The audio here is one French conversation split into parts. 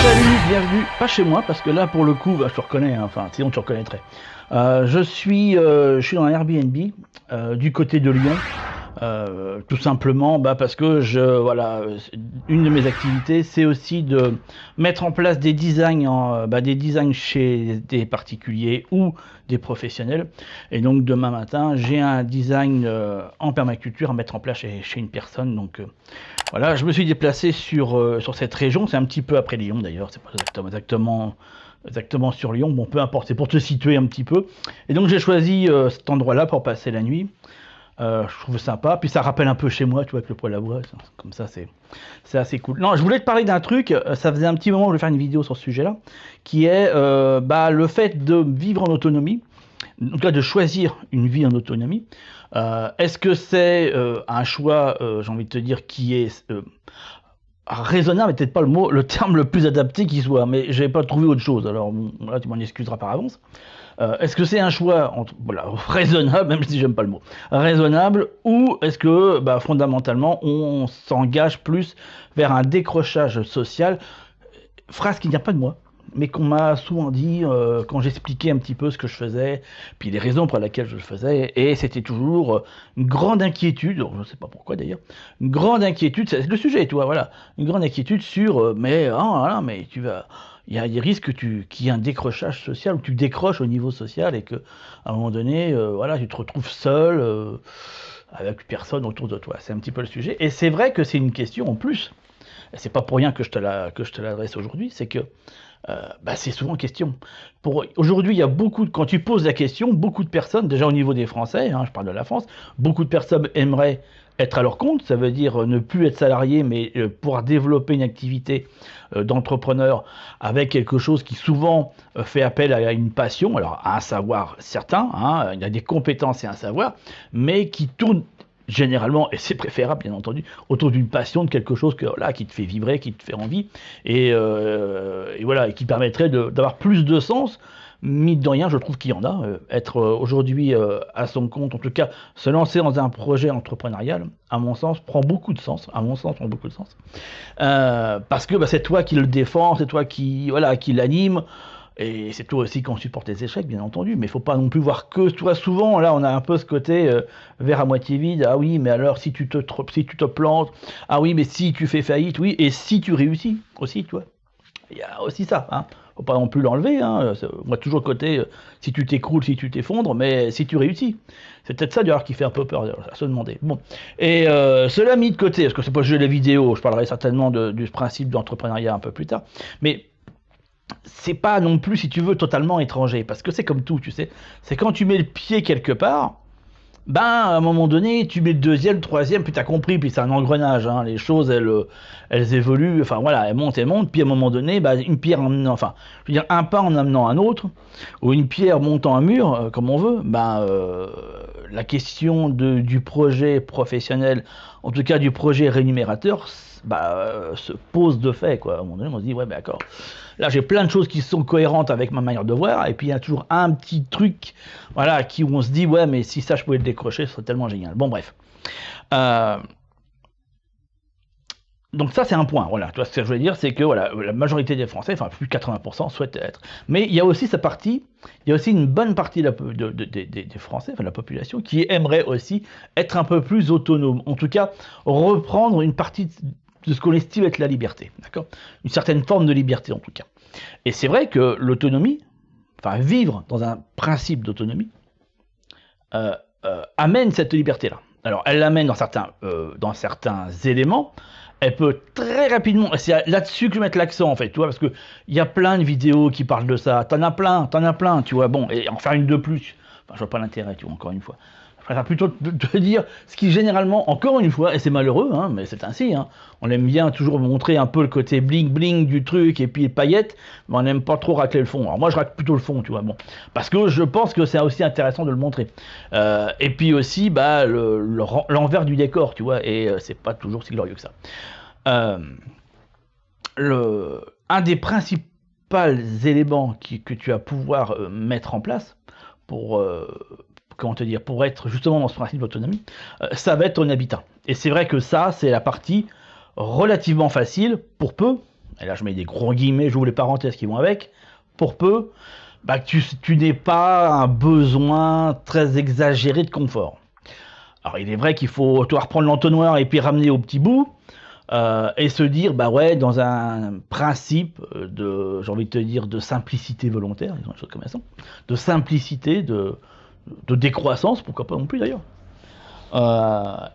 Salut, bienvenue, pas chez moi, parce que là, pour le coup, bah, je te reconnais, hein, enfin, sinon tu reconnaîtrais. Je suis dans un Airbnb du côté de Lyon, tout simplement parce que voilà, une de mes activités, c'est aussi de mettre en place des designs, des designs chez des particuliers ou des professionnels. Et donc demain matin, j'ai un design en permaculture à mettre en place chez une personne. Donc voilà, je me suis déplacé sur cette région, c'est un petit peu après Lyon d'ailleurs, c'est pas exactement sur Lyon, bon peu importe, c'est pour te situer un petit peu. Et donc j'ai choisi cet endroit-là pour passer la nuit. Je trouve sympa, puis ça rappelle un peu chez moi, tu vois, avec le poêle à bois, comme ça c'est assez cool. Non, je voulais te parler d'un truc, ça faisait un petit moment que je voulais faire une vidéo sur ce sujet-là, qui est le fait de vivre en autonomie, en tout cas de choisir une vie en autonomie. Est-ce que c'est un choix, j'ai envie de te dire, qui est raisonnable, peut-être pas le terme le plus adapté qui soit, mais j'ai pas trouvé autre chose, alors bon, là tu m'en excuseras par avance. Est-ce que c'est un choix raisonnable, même si j'aime pas le mot, raisonnable, ou est-ce que fondamentalement on s'engage plus vers un décrochage social, phrase qui ne vient pas de moi, mais qu'on m'a souvent dit quand j'expliquais un petit peu ce que je faisais, puis les raisons pour lesquelles je le faisais, et c'était toujours une grande inquiétude, je ne sais pas pourquoi d'ailleurs, une grande inquiétude, c'est le sujet, tu vois, voilà, une grande inquiétude sur, mais tu vas, il y a des risques qu'il y ait un décrochage social, où tu décroches au niveau social, et que à un moment donné, voilà, tu te retrouves seul, avec personne autour de toi, c'est un petit peu le sujet, et c'est vrai que c'est une question en plus, et c'est pas pour rien que je te l'adresse aujourd'hui, c'est que c'est souvent question. Aujourd'hui, il y a quand tu poses la question, beaucoup de personnes, déjà au niveau des Français, hein, je parle de la France, beaucoup de personnes aimeraient être à leur compte, ça veut dire ne plus être salarié, mais pouvoir développer une activité d'entrepreneur avec quelque chose qui souvent fait appel à une passion, alors à un savoir certain, hein, il y a des compétences et un savoir, mais qui tourne généralement, et c'est préférable bien entendu, autour d'une passion, de quelque chose qui te fait vibrer, qui te fait envie, et voilà, et qui permettrait d'avoir plus de sens. Mine de rien, je trouve qu'il y en a. Être aujourd'hui à son compte, en tout cas, se lancer dans un projet entrepreneurial, à mon sens, prend beaucoup de sens. À mon sens, prend beaucoup de sens. Parce que c'est toi qui le défends, c'est toi qui l'anime. Et c'est toi aussi qu'on supporte les échecs, bien entendu, mais il faut pas non plus voir que toi. Souvent, là, on a un peu ce côté verre à moitié vide. Ah oui, mais alors si tu te plantes, ah oui, mais si tu fais faillite, oui, et si tu réussis aussi, tu vois. Il y a aussi ça, hein. Faut pas non plus l'enlever, hein. Moi, toujours côté si tu t'écroules, si tu t'effondres, mais si tu réussis. C'est peut-être ça d'ailleurs qui fait un peu peur à se demander. Bon, et cela mis de côté, parce que c'est pas le jeu de la vidéo, je parlerai certainement du principe d'entrepreneuriat un peu plus tard, mais c'est pas non plus, si tu veux, totalement étranger, parce que c'est comme tout, tu sais, c'est quand tu mets le pied quelque part, à un moment donné, tu mets le deuxième, le troisième, puis t'as compris, puis c'est un engrenage, hein, les choses, elles évoluent, enfin voilà, elles montent, puis à un moment donné, une pierre je veux dire, un pas en amenant un autre, ou une pierre montant un mur, comme on veut, la question du projet professionnel, en tout cas du projet rémunérateur, se pose de fait, quoi. À un moment donné, on se dit, ouais, d'accord, là j'ai plein de choses qui sont cohérentes avec ma manière de voir, et puis il y a toujours un petit truc, voilà, où on se dit, ouais, mais si ça je pouvais le décrocher, ce serait tellement génial. Bon, bref. Donc ça c'est un point, voilà, tu vois ce que je veux dire, c'est que voilà, la majorité des Français, enfin plus de 80% souhaitent être. Mais il y a aussi il y a aussi une bonne partie des Français, enfin de la population, qui aimerait aussi être un peu plus autonome, en tout cas reprendre une partie de ce qu'on estime être la liberté, d'accord? Une certaine forme de liberté en tout cas. Et c'est vrai que l'autonomie, enfin vivre dans un principe d'autonomie, amène cette liberté-là. Alors elle l'amène dans certains éléments, elle peut très rapidement, et c'est là-dessus que je vais mettre l'accent en fait, tu vois, parce que il y a plein de vidéos qui parlent de ça, t'en as plein, tu vois, bon, et en faire une de plus, je vois pas l'intérêt, tu vois, encore une fois. Je préfère plutôt te dire ce qui généralement, encore une fois, et c'est malheureux, hein, mais c'est ainsi, hein, on aime bien toujours montrer un peu le côté bling bling du truc et puis les paillettes, mais on n'aime pas trop racler le fond. Alors moi je racle plutôt le fond, tu vois, bon, parce que je pense que c'est aussi intéressant de le montrer. Et puis aussi l'envers du décor, tu vois, et c'est pas toujours si glorieux que ça. Un des principaux éléments que tu vas pouvoir mettre en place pour pour être justement dans ce principe d'autonomie, ça va être ton habitat. Et c'est vrai que ça, c'est la partie relativement facile, pour peu, et là je mets des gros guillemets, j'ouvre les parenthèses qui vont avec, pour peu, bah, que tu n'aies pas un besoin très exagéré de confort. Alors il est vrai qu'il faut reprendre l'entonnoir et puis ramener au petit bout, et se dire, bah ouais, dans un principe de, j'ai envie de te dire, de simplicité volontaire, disons les choses comme elles sont, de simplicité, de décroissance, pourquoi pas non plus d'ailleurs.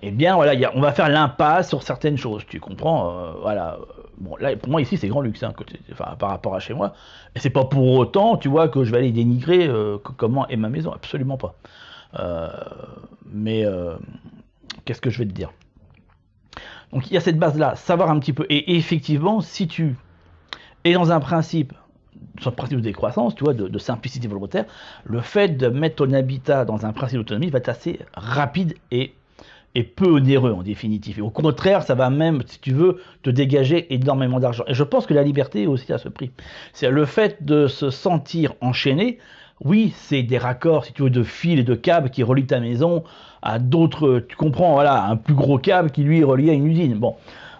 Eh bien voilà, on va faire l'impasse sur certaines choses, tu comprends, voilà. Bon là, pour moi ici c'est grand luxe, hein, enfin, par rapport à chez moi, et c'est pas pour autant, tu vois, que je vais aller dénigrer comment est ma maison, absolument pas. Euh, mais qu'est-ce que je vais te dire? Donc il y a cette base-là, savoir un petit peu, et effectivement, si tu es dans un principe, sur le principe de décroissance, tu vois, de simplicité volontaire, le fait de mettre ton habitat dans un principe d'autonomie va être assez rapide et peu onéreux en définitive. Et au contraire, ça va même, si tu veux, te dégager énormément d'argent. Et je pense que la liberté est aussi à ce prix. C'est le fait de se sentir enchaîné. Oui, c'est des raccords, si tu veux, de fils et de câbles qui relient ta maison à d'autres, tu comprends, voilà, un plus gros câble qui lui est relié à une usine. Bon,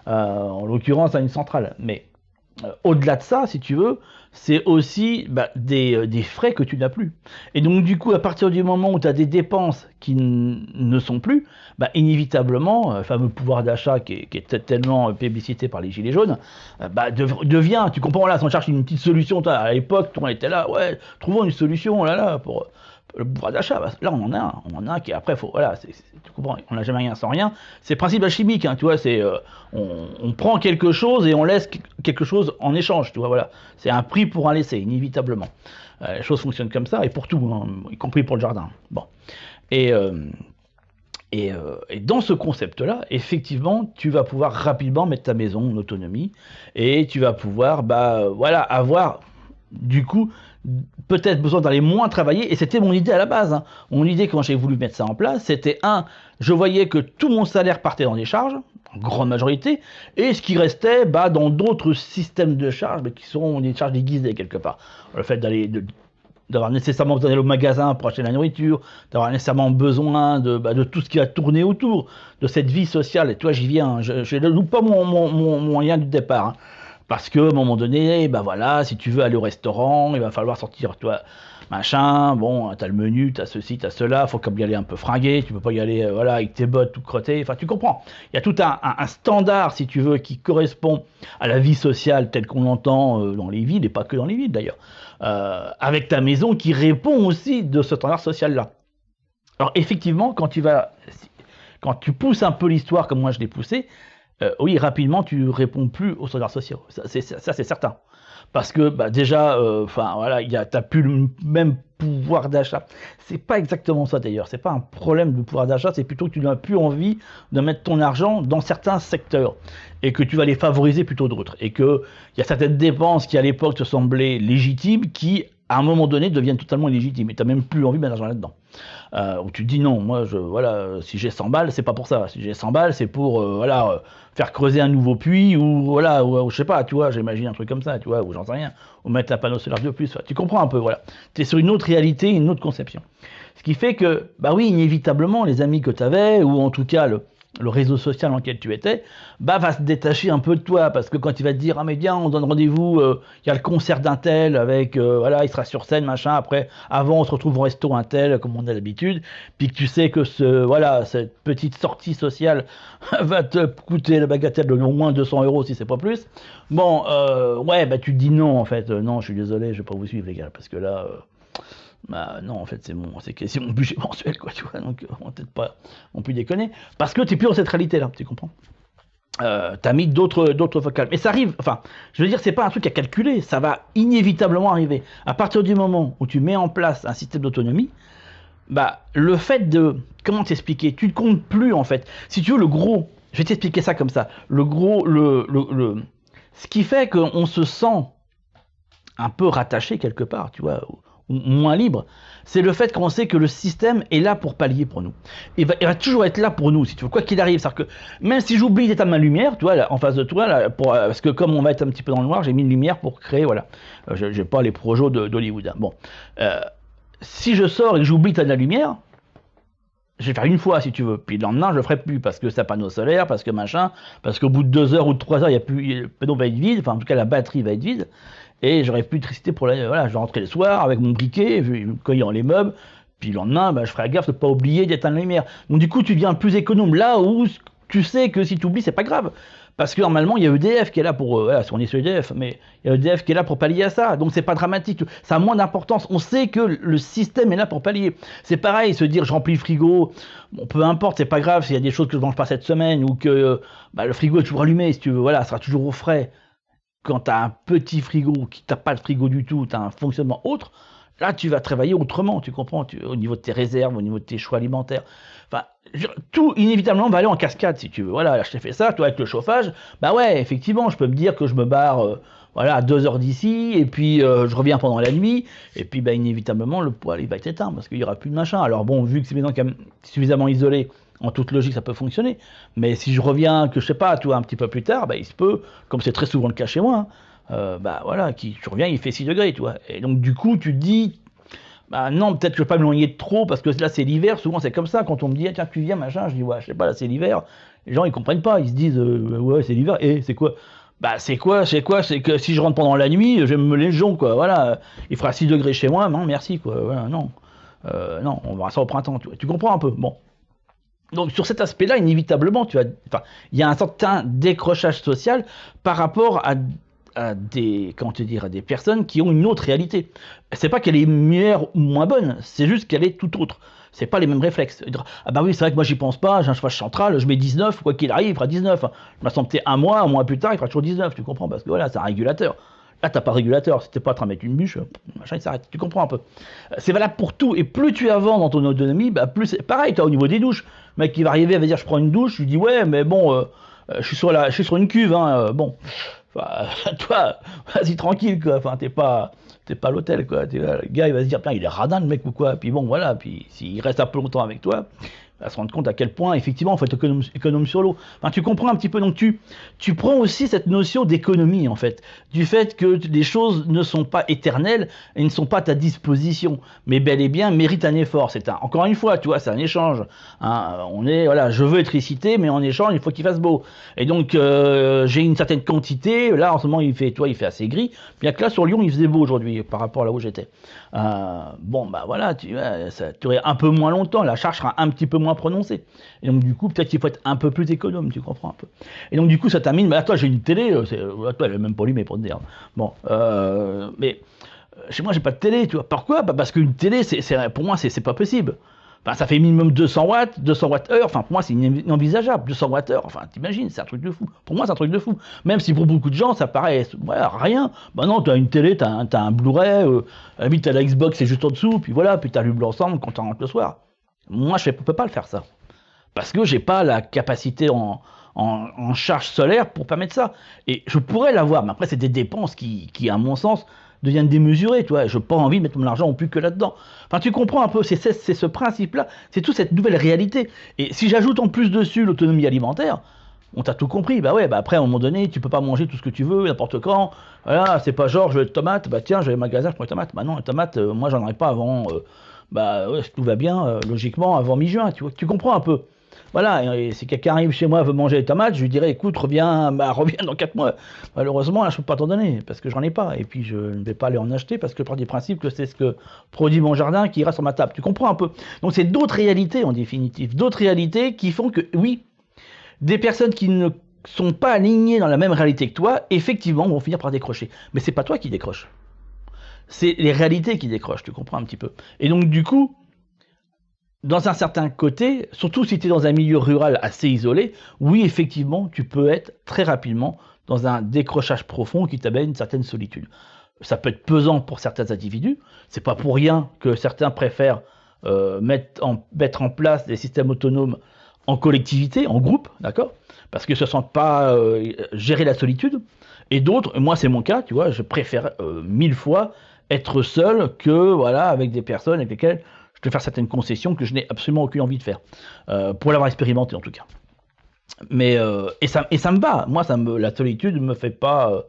en l'occurrence à une centrale. Mais au-delà de ça, si tu veux, c'est aussi des frais que tu n'as plus. Et donc du coup, à partir du moment où tu as des dépenses qui ne sont plus, inévitablement, le fameux pouvoir d'achat qui est tellement plébiscité par les gilets jaunes, devient, tu comprends, là, si on cherche une petite solution, à l'époque, on était là, ouais, trouvons une solution, là, pour le pouvoir d'achat, là on en a un qui après, voilà, tu comprends, on n'a jamais rien sans rien, c'est le principe alchimique, hein, tu vois, c'est, on prend quelque chose et on laisse quelque chose en échange, tu vois, voilà, c'est un prix pour un laisser, inévitablement. Les choses fonctionnent comme ça, et pour tout, hein, y compris pour le jardin. Bon. Et dans ce concept-là, effectivement, tu vas pouvoir rapidement mettre ta maison en autonomie, et tu vas pouvoir, voilà, avoir, du coup, peut-être besoin d'aller moins travailler, et c'était mon idée à la base, hein. Mon idée quand j'ai voulu mettre ça en place, c'était je voyais que tout mon salaire partait dans des charges, en grande majorité, et ce qui restait dans d'autres systèmes de charges, qui sont des charges déguisées quelque part. Le fait d'avoir nécessairement besoin d'aller au magasin pour acheter la nourriture, d'avoir nécessairement besoin de tout ce qui a tourné autour de cette vie sociale. Et toi, j'y viens, je ne loupe pas mon lien du départ, hein. Parce que, à un moment donné, voilà, si tu veux aller au restaurant, il va falloir sortir, toi, machin, bon, t'as le menu, t'as ceci, t'as cela, faut comme y aller un peu fringué, tu peux pas y aller, voilà, avec tes bottes tout crottées, enfin, tu comprends. Il y a tout un standard, si tu veux, qui correspond à la vie sociale telle qu'on l'entend dans les villes, et pas que dans les villes d'ailleurs, avec ta maison qui répond aussi de ce standard social-là. Alors, effectivement, quand tu pousses un peu l'histoire comme moi je l'ai poussé, oui, rapidement, tu réponds plus aux standards sociaux. Ça, c'est certain. Parce que déjà, voilà, t'as plus le même pouvoir d'achat. C'est pas exactement ça d'ailleurs. C'est pas un problème de pouvoir d'achat. C'est plutôt que tu n'as plus envie de mettre ton argent dans certains secteurs et que tu vas les favoriser plutôt d'autres. Et que il y a certaines dépenses qui à l'époque te semblaient légitimes, qui à un moment donné deviennent totalement illégitimes. Et t'as même plus envie de mettre l'argent là-dedans. Où tu te dis non, moi, voilà, si j'ai 100 balles, c'est pas pour ça. Si j'ai 100 balles, c'est pour, voilà, faire creuser un nouveau puits, ou voilà, ou je sais pas, tu vois, j'imagine un truc comme ça, tu vois, ou j'en sais rien, ou mettre un panneau solaire de plus. Tu comprends un peu, voilà. Tu es sur une autre réalité, une autre conception. Ce qui fait que, oui, inévitablement, les amis que tu avais, ou en tout cas le réseau social dans lequel tu étais, va se détacher un peu de toi, parce que quand il va te dire, ah mais bien, on donne rendez-vous, il y a le concert d'un tel, avec, voilà, il sera sur scène, machin, après, avant on se retrouve au resto un tel, comme on a l'habitude, puis que tu sais que voilà, cette petite sortie sociale va te coûter la bagatelle de au moins 200 € si c'est pas plus, bon, ouais, tu te dis non, en fait, non, je suis désolé, je vais pas vous suivre les gars, parce que là... non, en fait, c'est mon budget mensuel, quoi, tu vois, donc on va peut-être pas non plus déconner, parce que tu n'es plus dans cette réalité-là, tu comprends. T'as mis d'autres vocales, mais ça arrive, enfin, je veux dire, c'est pas un truc à calculer, ça va inévitablement arriver. À partir du moment où tu mets en place un système d'autonomie, le fait de, comment t'expliquer, tu ne comptes plus, en fait, si tu veux, le gros, je vais t'expliquer ça comme ça, le gros, ce qui fait qu'on se sent un peu rattaché quelque part, tu vois, moins libre, c'est le fait qu'on sait que le système est là pour pallier pour nous. Il va toujours être là pour nous, si tu veux, quoi qu'il arrive. C'est-à-dire que même si j'oublie d'éteindre ma lumière, tu vois, là, en face de toi, là, parce que comme on va être un petit peu dans le noir, j'ai mis une lumière pour créer, voilà. J'ai pas les projets d'Hollywood. Hein. Bon, si je sors et que j'oublie d'éteindre la lumière, je vais faire une fois si tu veux, puis le lendemain je le ferai plus parce que c'est un panneau solaire, parce que machin, parce qu'au bout de 2 heures ou de 3 heures, le panneau va être vide, enfin en tout cas la batterie va être vide, et j'aurai plus d'électricité pour voilà, je vais rentrer le soir avec mon briquet, je vais me cueillir les meubles, puis le lendemain, bah, je ferai gaffe de pas oublier d'éteindre la lumière. Donc du coup, tu deviens plus économe là où tu sais que si tu oublies, c'est pas grave. Parce que normalement, il y a EDF qui est là pour. Voilà, si on est sur EDF, mais il y a EDF qui est là pour pallier à ça. Donc c'est pas dramatique. Ça a moins d'importance. On sait que le système est là pour pallier. C'est pareil, se dire je remplis le frigo. Bon, peu importe, c'est pas grave s'il y a des choses que je mange pas cette semaine ou que bah, le frigo est toujours allumé, si tu veux. Voilà, ça sera toujours au frais. Quand tu as un petit frigo, qui t'as pas de frigo du tout, tu as un fonctionnement autre, là tu vas travailler autrement, tu comprends, au niveau de tes réserves, au niveau de tes choix alimentaires. Enfin, tout inévitablement va aller en cascade si tu veux. Voilà, là, je t'ai fait ça, toi avec le chauffage, bah ouais, effectivement, je peux me dire que je me barre voilà, à 2 heures d'ici, et puis je reviens pendant la nuit, et puis bah, inévitablement le poêle il va être éteint parce qu'il n'y aura plus de machin. Alors bon, vu que c'est maintenant quand même suffisamment isolé, en toute logique, ça peut fonctionner. Mais si je reviens, que je sais pas, toi, un petit peu plus tard, bah, il se peut, comme c'est très souvent le cas chez moi, hein, bah voilà, tu reviens, il fait 6 degrés, tu vois. Et donc, du coup, tu te dis, bah non, peut-être que je vais pas m'éloigner de trop, parce que là, c'est l'hiver, souvent c'est comme ça, quand on me dit, ah, tiens, tu viens, machin, je dis, ouais, je sais pas, là, c'est l'hiver. Les gens, ils comprennent pas, ils se disent, ouais, c'est l'hiver, et c'est quoi? Bah, c'est quoi? C'est que si je rentre pendant la nuit, je vais me mêler le jonc, quoi, voilà. Il fera 6 degrés chez moi, non, merci, quoi, voilà, non. Non, on verra ça au printemps, tu comprends un peu, bon. Donc sur cet aspect-là, inévitablement, il y a un certain décrochage social par rapport à des, comment te dire, à des personnes qui ont une autre réalité. C'est pas qu'elle est meilleure ou moins bonne, c'est juste qu'elle est tout autre. C'est pas les mêmes réflexes. Ah bah oui, c'est vrai que moi j'y pense pas, j'ai un chauffage central, je mets 19, quoi qu'il arrive, il fera 19. Je m'attends peut-être un mois plus tard, il fera toujours 19, tu comprends, parce que voilà, c'est un régulateur. Là, t'as pas de régulateur, si t'es pas en train de mettre une bûche, machin, il s'arrête. Tu comprends un peu. C'est valable pour tout, et plus tu avances dans ton autonomie, bah plus c'est pareil, toi, au niveau des douches. Le mec qui va arriver, va dire je prends une douche, je lui dis ouais, mais bon, je suis sur une cuve, hein, bon. Enfin, toi, vas-y tranquille, quoi. Enfin, t'es pas à l'hôtel, quoi. Le gars, il va se dire, putain, il est radin, le mec, ou quoi. Puis bon, voilà. Puis s'il reste un peu longtemps avec toi, il va se rendre compte à quel point, effectivement, il faut être économe sur l'eau. Enfin, tu comprends un petit peu. Donc, tu prends aussi cette notion d'économie, en fait. Du fait que les choses ne sont pas éternelles et ne sont pas à ta disposition, mais bel et bien méritent un effort. Encore une fois, tu vois, c'est un échange. Hein. Voilà, je veux électricité, mais en échange, il faut qu'il fasse beau. Et donc, j'ai une certaine quantité. Là, en ce moment, il fait assez gris. Bien que là, sur Lyon, il faisait beau aujourd'hui par rapport à là où j'étais. Bon, bah voilà, tu aurais un peu moins longtemps. La charge sera un petit peu moins prononcée. Et donc, du coup, peut-être qu'il faut être un peu plus économe, tu comprends un peu. Et donc, du coup, ça termine. Bah, toi, j'ai une télé. Toi, elle est même pas allumée pour te dire. Bon, mais chez moi, j'ai pas de télé, tu vois. Pourquoi? Bah, parce qu'une télé, pour moi, c'est pas possible. Enfin, ça fait minimum 200 watts heure. Enfin, pour moi, c'est inenvisageable. 200 watts heure. Enfin, t'imagines, c'est un truc de fou. Pour moi, c'est un truc de fou. Même si pour beaucoup de gens, ça paraît rien. Bah non, t'as une télé, t'as un Blu-ray, à la limite, t'as la Xbox, c'est juste en dessous, puis voilà, puis t'allumes l'ensemble quand t'en rentres le soir. Moi, je peux pas le faire ça. Parce que j'ai pas la capacité en charge solaire pour permettre ça. Et je pourrais l'avoir, mais après, c'est des dépenses qui, à mon sens, deviennent démesurées. Tu vois, je n'ai pas envie de mettre mon argent en plus que là-dedans. Enfin, tu comprends un peu, c'est ce principe-là, c'est toute cette nouvelle réalité. Et si j'ajoute en plus dessus l'autonomie alimentaire, on t'a tout compris. Bah ouais, bah après, à un moment donné, tu peux pas manger tout ce que tu veux, n'importe quand. Voilà, c'est pas genre, je veux des tomates, bah tiens, je vais au magasin, je prends les tomates. Bah non, les tomates, moi, j'en aurais pas avant, bah ouais, si tout va bien, logiquement, avant mi-juin, tu vois, tu comprends un peu. Voilà, et si quelqu'un arrive chez moi veut manger des tomates, je lui dirais écoute, reviens dans 4 mois. Malheureusement, là, je ne peux pas t'en donner parce que j'en ai pas. Et puis je ne vais pas aller en acheter parce que je pars du principe que c'est ce que produit mon jardin qui ira sur ma table. Tu comprends un peu? Donc c'est d'autres réalités en définitive. D'autres réalités qui font que, oui, des personnes qui ne sont pas alignées dans la même réalité que toi, effectivement, vont finir par décrocher. Mais c'est pas toi qui décroche. C'est les réalités qui décrochent, tu comprends un petit peu. Et donc du coup, dans un certain côté, surtout si tu es dans un milieu rural assez isolé, oui, effectivement, tu peux être très rapidement dans un décrochage profond qui t'amène une certaine solitude. Ça peut être pesant pour certains individus. C'est pas pour rien que certains préfèrent mettre en place des systèmes autonomes en collectivité, en groupe, d'accord? Parce qu'ils ne se sentent pas gérer la solitude. Et d'autres, moi c'est mon cas, tu vois, je préfère 1000 fois être seul que voilà avec des personnes avec lesquelles de faire certaines concessions que je n'ai absolument aucune envie de faire, pour l'avoir expérimenté en tout cas. Mais et ça me va. Moi, la solitude ne me fait pas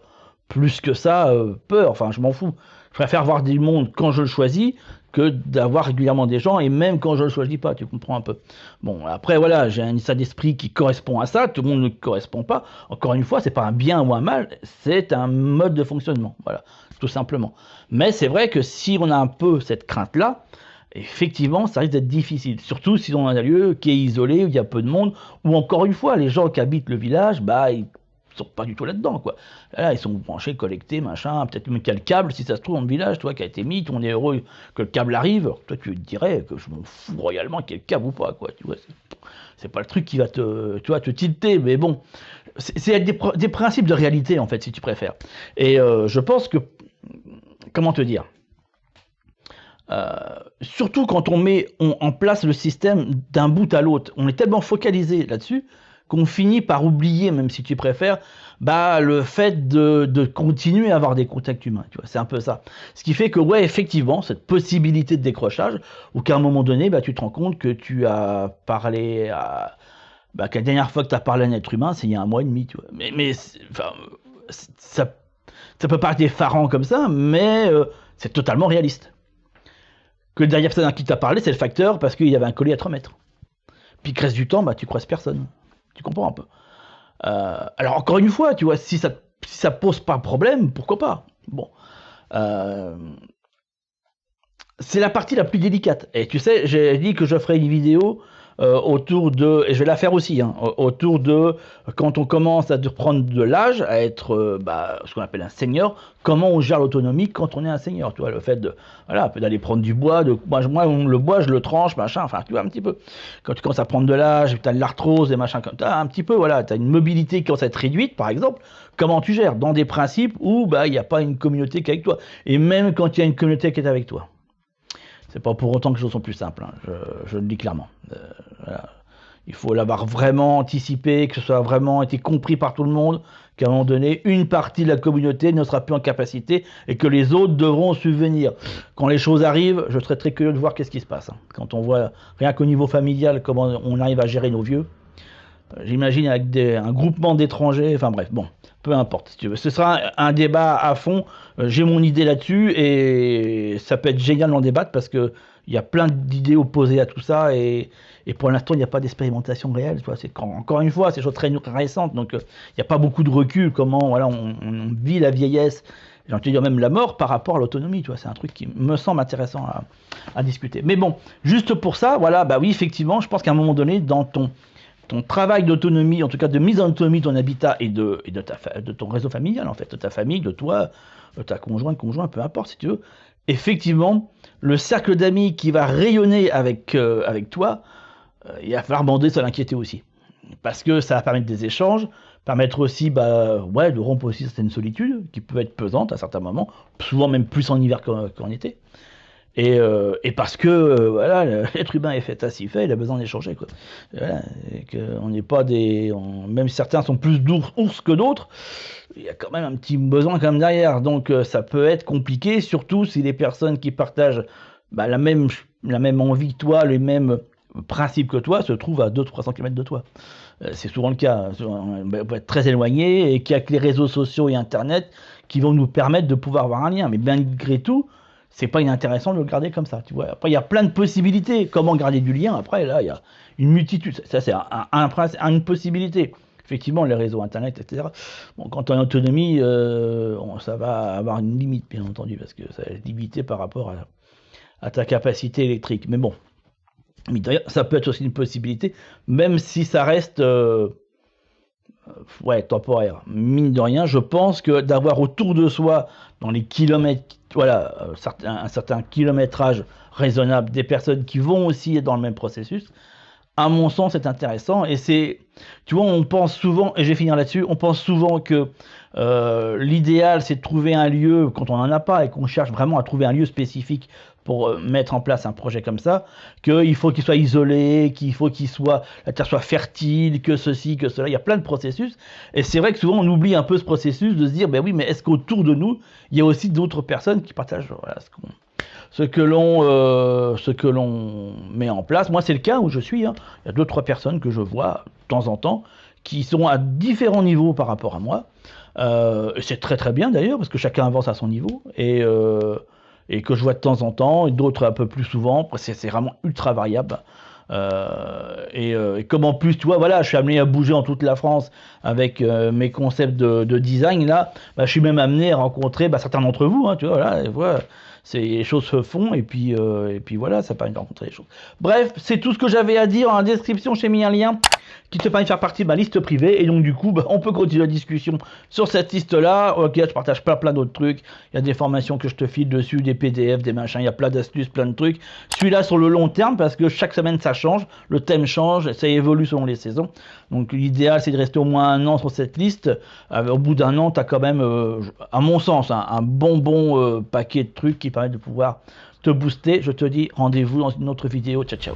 plus que ça peur. Enfin, je m'en fous. Je préfère voir du monde quand je le choisis que d'avoir régulièrement des gens, et même quand je ne le choisis pas, tu comprends un peu. Bon, après, voilà, j'ai un état d'esprit qui correspond à ça, tout le monde ne correspond pas. Encore une fois, c'est pas un bien ou un mal, c'est un mode de fonctionnement, voilà, tout simplement. Mais c'est vrai que si on a un peu cette crainte-là, effectivement, ça risque d'être difficile, surtout si on a un lieu qui est isolé, où il y a peu de monde, ou encore une fois, les gens qui habitent le village, bah, ils sont pas du tout là-dedans, quoi. Là, ils sont branchés, connectés, machin, peut-être même qu'il y a le câble, si ça se trouve, dans le village, toi, qui a été mis, on est heureux que le câble arrive, alors, toi, tu te dirais que je m'en fous royalement qu'il y ait le câble ou pas, quoi, tu vois, c'est pas le truc qui va te, tu vois, te tilter, mais bon, c'est des principes de réalité, en fait, si tu préfères. Et je pense que, comment te dire, surtout quand on met en place le système d'un bout à l'autre, on est tellement focalisé là-dessus qu'on finit par oublier, même si tu préfères, bah, le fait de continuer à avoir des contacts humains. Tu vois, c'est un peu ça. Ce qui fait que, ouais, effectivement, cette possibilité de décrochage, ou qu'à un moment donné, bah, tu te rends compte que tu as parlé à... Bah, que la dernière fois que tu as parlé à un être humain, c'est il y a 1 mois et demi. Tu vois. Mais enfin, ça peut paraître effarant comme ça, mais c'est totalement réaliste. Que derrière personne à qui tu as parlé, c'est le facteur parce qu'il y avait un colis à te remettre. Puis le reste du temps, bah, tu croises personne. Tu comprends un peu. Alors encore une fois, tu vois, si ça pose pas problème, pourquoi pas. Bon. Euh, c'est la partie la plus délicate. Et tu sais, j'ai dit que je ferais une vidéo autour de, et je vais la faire aussi, hein, autour de quand on commence à prendre de l'âge, à être bah, ce qu'on appelle un senior, comment on gère l'autonomie quand on est un senior, tu vois, le fait de, voilà, d'aller prendre du bois, moi le bois je le tranche, machin, enfin tu vois un petit peu, quand tu commences à prendre de l'âge, tu as de l'arthrose et machin comme ça, un petit peu, voilà, tu as une mobilité qui commence à être réduite par exemple, comment tu gères dans des principes où bah, il n'y a pas une communauté qui est avec toi, et même quand il y a une communauté qui est avec toi. C'est pas pour autant que les choses sont plus simples, hein. Je le dis clairement. Voilà. Il faut l'avoir vraiment anticipé, que ce soit vraiment été compris par tout le monde, qu'à un moment donné, une partie de la communauté ne sera plus en capacité et que les autres devront subvenir. Quand les choses arrivent, je serais très curieux de voir qu'est-ce qui se passe. Hein. Quand on voit, rien qu'au niveau familial, comment on arrive à gérer nos vieux, j'imagine avec un groupement d'étrangers, enfin bref, bon, peu importe si tu veux. Ce sera un débat à fond, j'ai mon idée là-dessus et ça peut être génial d'en débattre parce que il y a plein d'idées opposées à tout ça et pour l'instant il n'y a pas d'expérimentation réelle. Encore une fois, c'est des choses très récentes, donc il n'y a pas beaucoup de recul, comment voilà, on vit la vieillesse, j'ai envie de dire même la mort par rapport à l'autonomie, c'est un truc qui me semble intéressant à discuter. Mais bon, juste pour ça, voilà, bah oui, effectivement, je pense qu'à un moment donné, dans ton travail d'autonomie, en tout cas de mise en autonomie de ton habitat et de ton réseau familial, en fait, de ta famille, de toi, de ta conjointe, conjoint, peu importe si tu veux, effectivement, le cercle d'amis qui va rayonner avec toi, il va falloir bander sans l'inquiéter aussi. Parce que ça va permettre des échanges, permettre aussi ouais, de rompre aussi certaines solitudes qui peuvent être pesantes à certains moments, souvent même plus en hiver qu'en été. Et parce que voilà, l'être humain est fait ainsi fait, il a besoin d'échanger, quoi. Voilà, et que on n'est pas même si certains sont plus ours que d'autres, il y a quand même un petit besoin quand même derrière. Donc ça peut être compliqué, surtout si les personnes qui partagent la même envie que toi, les mêmes principes que toi, se trouvent à 200-300 km de toi. C'est souvent le cas. On peut être très éloigné et qu'il n'y a que les réseaux sociaux et Internet qui vont nous permettre de pouvoir avoir un lien. Mais malgré tout, c'est pas inintéressant de le garder comme ça, tu vois. Après, il y a plein de possibilités. Comment garder du lien? Après, là, il y a une multitude. Ça, c'est une possibilité. Effectivement, les réseaux Internet, etc. Bon, quand on est en autonomie, ça va avoir une limite, bien entendu, parce que ça est limité par rapport à ta capacité électrique. Mais bon, ça peut être aussi une possibilité, même si ça reste ouais, temporaire. Mine de rien, je pense que d'avoir autour de soi, dans les kilomètres, voilà, un certain kilométrage raisonnable, des personnes qui vont aussi être dans le même processus, à mon sens, c'est intéressant. Et c'est, tu vois, on pense souvent, et je vais finir là-dessus, on pense souvent que l'idéal, c'est de trouver un lieu, quand on n'en a pas, et qu'on cherche vraiment à trouver un lieu spécifique pour mettre en place un projet comme ça, qu'il faut qu'il soit isolé, qu'il faut la terre soit fertile, que ceci, que cela, il y a plein de processus, et c'est vrai que souvent on oublie un peu ce processus de se dire, ben oui, mais est-ce qu'autour de nous, il y a aussi d'autres personnes qui partagent voilà, ce que l'on met en place. Moi, c'est le cas où je suis, hein. Il y a 2-3 personnes que je vois de temps en temps, qui sont à différents niveaux par rapport à moi, c'est très très bien d'ailleurs, parce que chacun avance à son niveau, et que je vois de temps en temps, et d'autres un peu plus souvent. C'est vraiment ultra variable. Et comme en plus, tu vois, voilà, je suis amené à bouger en toute la France avec mes concepts de design là, bah, je suis même amené à rencontrer bah, certains d'entre vous, hein, tu vois, voilà, et voilà, les choses se font et puis voilà, ça permet de rencontrer les choses. Bref, c'est tout ce que j'avais à dire. En description, j'ai mis un lien qui te permet de faire partie de ma liste privée. Et donc, du coup, bah, on peut continuer la discussion sur cette liste-là. Ok, je partage plein d'autres trucs. Il y a des formations que je te file dessus, des PDF, des machins. Il y a plein d'astuces, plein de trucs. Celui-là sur le long terme, parce que chaque semaine, ça change. Le thème change, ça évolue selon les saisons. Donc, l'idéal, c'est de rester au moins un an sur cette liste. Au bout d'un an, tu as quand même, à mon sens, un bon paquet de trucs qui permettent de pouvoir te booster. Je te dis rendez-vous dans une autre vidéo. Ciao, ciao.